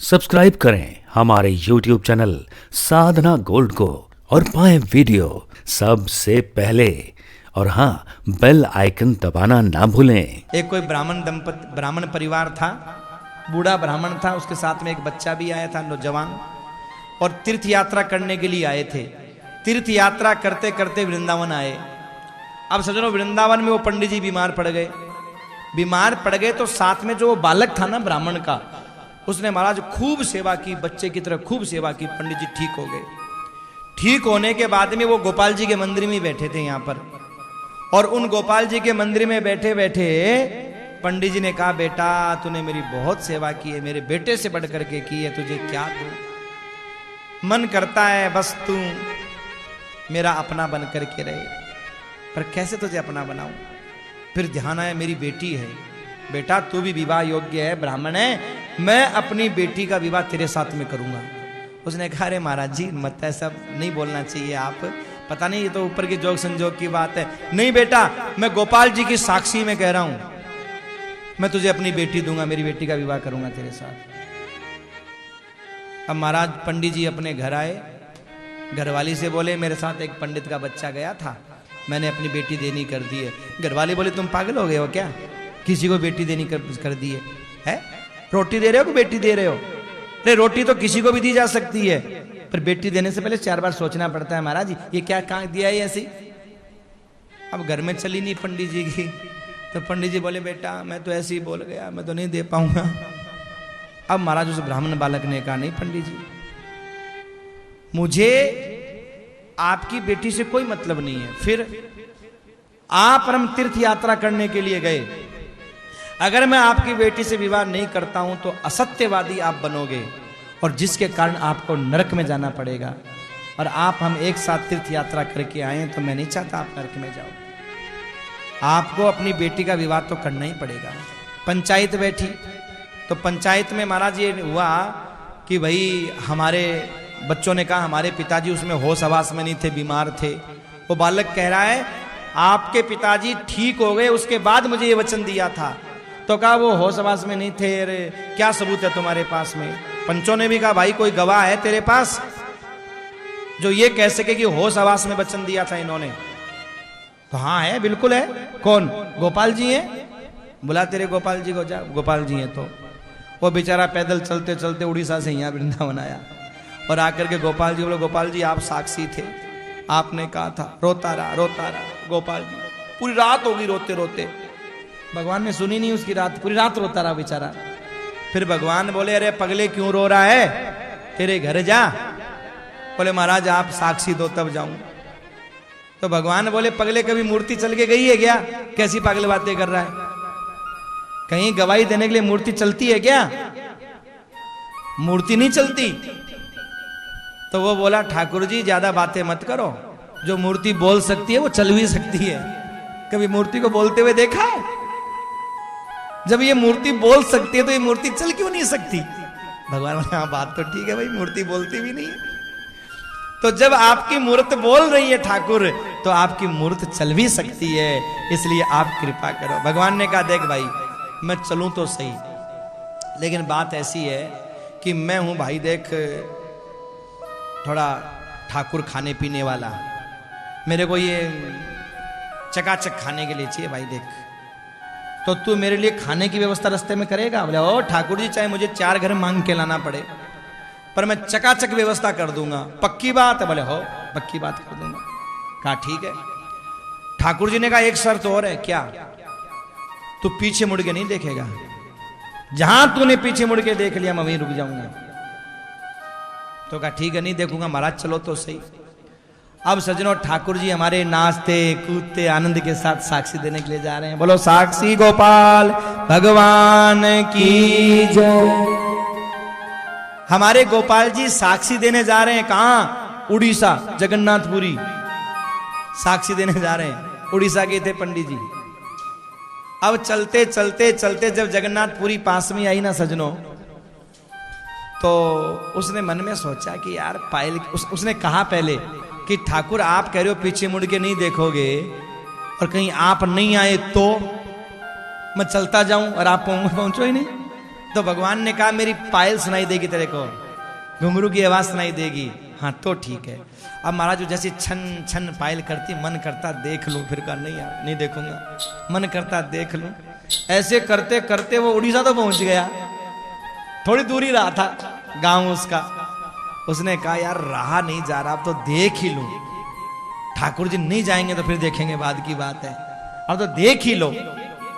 Subscribe करें हमारे YouTube channel साधना gold को और पाएं वीडियो सबसे पहले। और हाँ, बेल आइकन दबाना ना भूलें। एक कोई ब्राह्मण परिवार था, बूढ़ा ब्राह्मण था, उसके साथ में एक बच्चा भी आया था, नौजवान, और तीर्थ यात्रा करने के लिए आए थे। तीर्थ यात्रा करते करते वृंदावन आए। अब सज्जनों, वृंदावन में वो पंडित जी बीमार पड़ गए तो साथ में जो वो बालक था ना ब्राह्मण का, उसने महाराज खूब सेवा की, बच्चे की तरह खूब सेवा की। पंडित जी ठीक हो गए। ठीक होने के बाद में वो गोपाल जी के मंदिर में बैठे थे यहाँ पर, और उन गोपाल जी के मंदिर में बैठे बैठे पंडित जी ने कहा, बेटा तूने मेरी बहुत सेवा की है, मेरे बेटे से बढ़ करके की है, तुझे क्या दूं? मन करता है बस तू मेरा अपना बन करके रहे, पर कैसे तुझे अपना बनाऊं? फिर ध्यान आया, मेरी बेटी है, बेटा तू भी विवाह योग्य है, ब्राह्मण है, मैं अपनी बेटी का विवाह तेरे साथ में करूंगा। उसने कहा, अरे महाराज जी मत ऐसा नहीं बोलना चाहिए, आप पता नहीं, ये तो ऊपर के जोग संजोग की बात है। नहीं बेटा, मैं गोपाल जी की साक्षी में कह रहा हूं, मैं तुझे अपनी बेटी दूंगा, मेरी बेटी का विवाह करूंगा तेरे साथ। अब महाराज पंडित जी अपने घर आए, घरवाली से बोले, मेरे साथ एक पंडित का बच्चा गया था, मैंने अपनी बेटी देनी कर दी है। घरवाली बोले, तुम पागल हो गए हो क्या? किसी को बेटी देनी कर दी है? रोटी दे रहे हो कि बेटी दे रहे हो? अरे रोटी तो किसी को भी दी जा सकती है, पर बेटी देने से पहले 4 बार सोचना पड़ता है। महाराज ये क्या कहाँ दिया है ऐसी? अब घर में चली नहीं पंडित जी की, तो पंडित जी बोले, बेटा मैं तो ऐसे ही बोल गया, मैं तो नहीं दे पाऊंगा। अब महाराज उस ब्राह्मण बालक ने कहा, नहीं पंडित जी, मुझे आपकी बेटी से कोई मतलब नहीं है। फिर आप परम तीर्थ यात्रा करने के लिए गए, अगर मैं आपकी बेटी से विवाह नहीं करता हूं तो असत्यवादी आप बनोगे, और जिसके कारण आपको नरक में जाना पड़ेगा। और हम एक साथ तीर्थ यात्रा करके आए हैं, तो मैं नहीं चाहता आप नरक में जाओ। आपको अपनी बेटी का विवाह तो करना ही पड़ेगा। पंचायत बैठी, तो पंचायत में महाराज ये हुआ कि भाई हमारे बच्चों ने कहा, हमारे पिताजी उसमें होश हवास में नहीं थे, बीमार थे। वो बालक कह रहा है, आपके पिताजी ठीक हो गए, उसके बाद मुझे ये वचन दिया था। तो कहा, वो होश हवास में नहीं थे, अरे क्या सबूत है तुम्हारे पास में? पंचों ने भी कहा, भाई कोई गवाह है तेरे पास जो ये कह सके कि होश हवास में वचन दिया था इन्होंने? तो हाँ है, बिल्कुल है। कौन? गोपाल जी हैं। बुला तेरे गोपाल जी को, जा। गोपाल जी हैं। तो वो बेचारा पैदल चलते चलते उड़ीसा से यहाँ वृंदावन आया, और आकर के गोपाल जी बोले, गोपाल जी आप साक्षी थे, आपने कहा था। रोता रहा गोपाल जी, पूरी रात होगी रोते रोते। भगवान ने सुनी नहीं उसकी रात, पूरी रात रोता रहा बेचारा। फिर भगवान बोले, अरे पगले क्यों रो रहा है, तेरे घर जा। बोले, महाराज आप साक्षी दो तब जाऊं। तो भगवान बोले, पगले कभी मूर्ति चल के गई है क्या? कैसी पागल बातें कर रहा है? कहीं गवाही देने के लिए मूर्ति चलती है क्या? मूर्ति नहीं चलती। तो वो बोला, ठाकुर जी ज्यादा बातें मत करो, जो मूर्ति बोल सकती है वो चल भी सकती है। कभी मूर्ति को बोलते हुए देखा है? जब ये मूर्ति बोल सकती है तो ये मूर्ति चल क्यों नहीं सकती? भगवान बोले, हाँ बात तो ठीक है भाई, मूर्ति बोलती भी नहीं है। तो जब आपकी मूर्त बोल रही है ठाकुर, तो आपकी मूर्त चल भी सकती है, इसलिए आप कृपा करो। भगवान ने कहा, देख भाई मैं चलूं तो सही, लेकिन बात ऐसी है कि मैं हूं भाई, देख थोड़ा ठाकुर खाने पीने वाला, मेरे को ये चकाचक खाने के लिए चाहिए भाई। देख, तो तू मेरे लिए खाने की व्यवस्था रास्ते में करेगा? बोले, ओ ठाकुर जी, चाहे मुझे 4 घर मांग के लाना पड़े, पर मैं चकाचक व्यवस्था कर दूंगा। पक्की बात है? बोले, हो पक्की बात कर दूंगा। कहा ठीक है। ठाकुर जी ने कहा, एक शर्त और है। क्या? तू पीछे मुड़ के नहीं देखेगा, जहां तूने पीछे मुड़ के देख लिया मैं वहीं रुक जाऊंगा। तो कहा ठीक है, नहीं देखूंगा। महाराज चलो तो सही। अब सज्जनों, ठाकुर जी हमारे नाचते कूदते आनंद के साथ साक्षी देने के लिए जा रहे हैं। बोलो साक्षी गोपाल भगवान की जय। हमारे गोपाल जी साक्षी देने जा रहे हैं। कहां? उड़ीसा, जगन्नाथपुरी साक्षी देने जा रहे हैं। उड़ीसा के थे पंडित जी। अब चलते चलते चलते जब जगन्नाथपुरी पास में आई ना सज्जनों, तो उसने मन में सोचा कि यार पायल, उसने कहा पहले कि ठाकुर आप कह रहे हो पीछे मुड़ के नहीं देखोगे, और कहीं आप नहीं आए तो मैं चलता जाऊं और आप पहुंचो ही नहीं। तो भगवान ने कहा मेरी पायल सुनाई देगी तेरे को, घुंघरू की आवाज सुनाई देगी। हाँ तो ठीक है। अब महाराज जैसे छन छन पायल करती, मन करता देख लूं, फिर कहा नहीं यार नहीं देखूंगा, मन करता देख लूं। ऐसे करते करते वो उड़ीसा तो पहुंच गया, थोड़ी दूरी रहा था गांव उसका। उसने कहा यार रहा नहीं जा रहा, अब तो देख ही लूं। ठाकुर जी नहीं जाएंगे तो फिर देखेंगे, बाद की बात है, अब तो देख ही लो।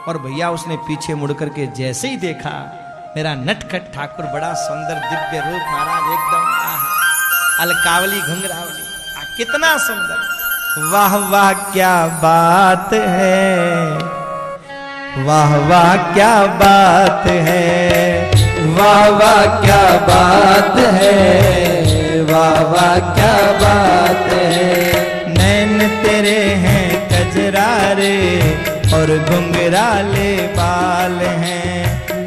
और भैया उसने पीछे मुड़ करके जैसे ही देखा, मेरा नटखट ठाकुर, बड़ा सुंदर दिव्य रूप महाराज, एकदम अलकावली घुंघरावली, कितना सुंदर। वाह वाह क्या बात है, वाह वाह क्या बात है, वाह वाह क्या बात है, वाह वाह क्या बात है। नैन तेरे हैं कजरारे और घुंघराले बाल हैं,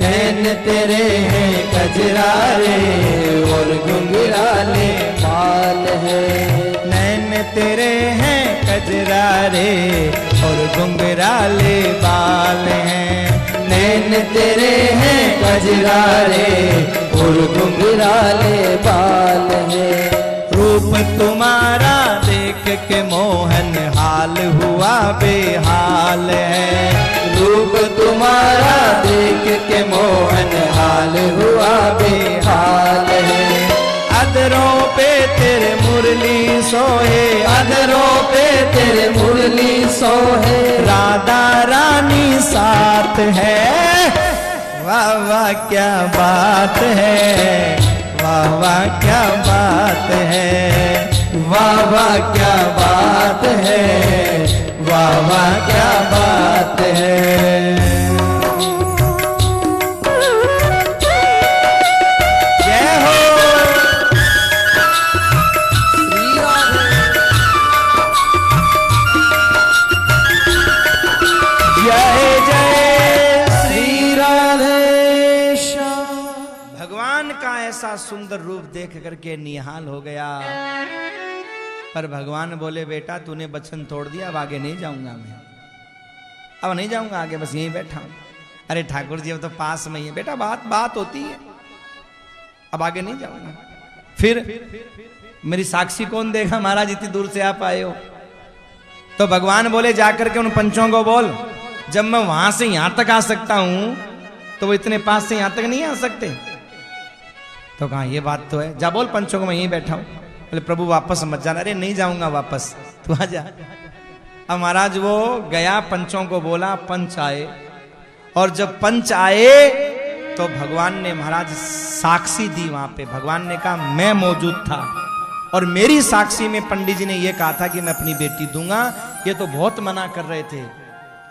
नैन तेरे हैं कजरारे और घुंघराले बाल हैं, नैन तेरे हैं कजरारे और घुंघराले बाल हैं, नैन तेरे हैं कजरारे और घुंघराले बाल हैं। रूप तुम्हारा देख के मोहन हाल हुआ बेहाल है, रूप तुम्हारा देख के मोहन हाल हुआ बेहाल है। अधरों पे तेरे मुरली सोहे, अधरों पे तेरे मुरली सोहे, राधा रानी साथ है। वाह वाह क्या बात है, वाह वाह क्या बात है, वाह वाह क्या बात है, वाह वाह क्या बात है। जय हो जय जय श्री राधे श्याम। भगवान का ऐसा सुंदर रूप देख करके निहाल हो गया। पर भगवान बोले बेटा तूने बचन तोड़ दिया, अब आगे नहीं जाऊंगा मैं, अब नहीं जाऊंगा आगे, बस यहीं बैठा हूं। अरे ठाकुर जी अब तो पास में ही है बेटा, बात बात होती है, अब आगे नहीं जाऊंगा। फिर मेरी साक्षी कौन देगा, महाराज इतनी दूर से आप आए हो। तो भगवान बोले जाकर के उन पंचों को बोल, जब मैं वहां से यहां तक आ सकता हूं तो वो इतने पास से यहां तक नहीं आ सकते। तो कहा ये बात तो है, जा बोल पंचों को मैं यहीं बैठा हूं। बोले प्रभु वापस मत जाना। अरे नहीं जाऊंगा वापस, तू आ जा। अब महाराज वो गया, पंचों को बोला, पंच आए। और जब पंच आए तो भगवान ने महाराज साक्षी दी वहां पे। भगवान ने कहा मैं मौजूद था और मेरी साक्षी में पंडित जी ने यह कहा था कि मैं अपनी बेटी दूंगा, ये तो बहुत मना कर रहे थे।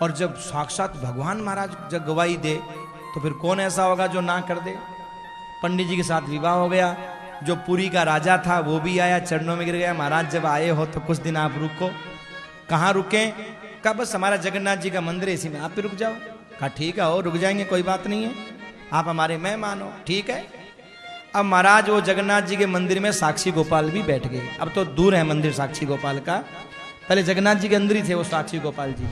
और जब साक्षात भगवान महाराज जब गवाही दे तो फिर कौन ऐसा होगा जो ना कर दे। पंडित जी के साथ विवाह हो गया। जो पुरी का राजा था वो भी आया, चरणों में गिर गया, महाराज जब आए हो तो कुछ दिन आप रुको। कहाँ रुके? कहा बस हमारा जगन्नाथ जी का मंदिर है, इसी में आप भी रुक जाओ। कहा ठीक है हो रुक जाएंगे, कोई बात नहीं है, आप हमारे मेहमान हो, ठीक है। अब महाराज वो जगन्नाथ जी के मंदिर में साक्षी गोपाल भी बैठ गए। अब तो दूर है मंदिर साक्षी गोपाल का, पहले जगन्नाथ जी के अंदर ही थे वो साक्षी गोपाल जी।